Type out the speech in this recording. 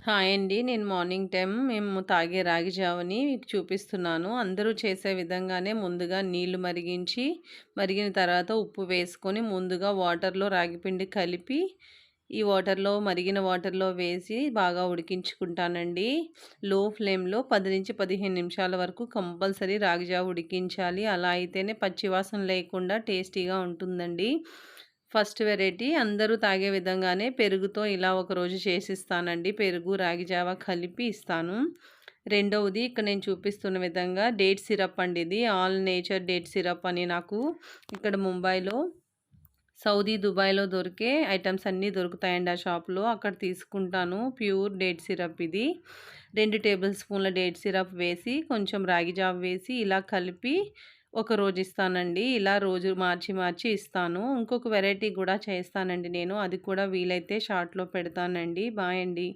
Hi అండి. నేను morning time మేము తాగే రాగి జావని మీకు చూపిస్తున్నాను. అందరూ చేసే విధంగానే ముందుగా నీళ్లు మరిగించి, మరిగిన తర్వాత ఉప్పు వేసుకొని ముందుగా వాటర్‌లో రాగిపిండి కలిపి, ఈ మరిగిన వాటర్‌లో వేసి బాగా ఉడికించుకుంటానండి. లో ఫ్లేమ్‌లో 10-15 నిమిషాల వరకు కంపల్సరీ రాగి జావ ఉడికించాలి. అలా అయితేనే పచ్చి వాసన లేకుండా టేస్టీగా ఉంటుందండి. ఫస్ట్ వెరైటీ అందరూ తాగే విధంగానే పెరుగుతో ఇలా ఒకరోజు చేసిస్తానండి. పెరుగు, రాగి జావ కలిపి ఇస్తాను. రెండవది ఇక్కడ నేను చూపిస్తున్న విధంగా డేట్ సిరప్ అండి ఇది. ఆల్ నేచర్ డేట్ సిరప్ అని నాకు ఇక్కడ ముంబైలో, సౌదీ, దుబాయ్‌లో దొరికే ఐటెమ్స్ అన్నీ దొరుకుతాయండి ఆ షాప్‌లో. అక్కడ తీసుకుంటాను. ప్యూర్ డేట్ సిరప్ ఇది. 2 టేబుల్ స్పూన్ల డేట్ సిరప్ వేసి, కొంచెం రాగి జావ వేసి ఇలా కలిపి ఒకరోజు ఇస్తానండి. ఇలా రోజు మార్చి మార్చి ఇస్తాను. ఇంకొక వెరైటీ గూడా చేస్తానండి నేను. అది కూడా వీలైతే షార్ట్‌లో పెడతానండి. బాయ్ అండి.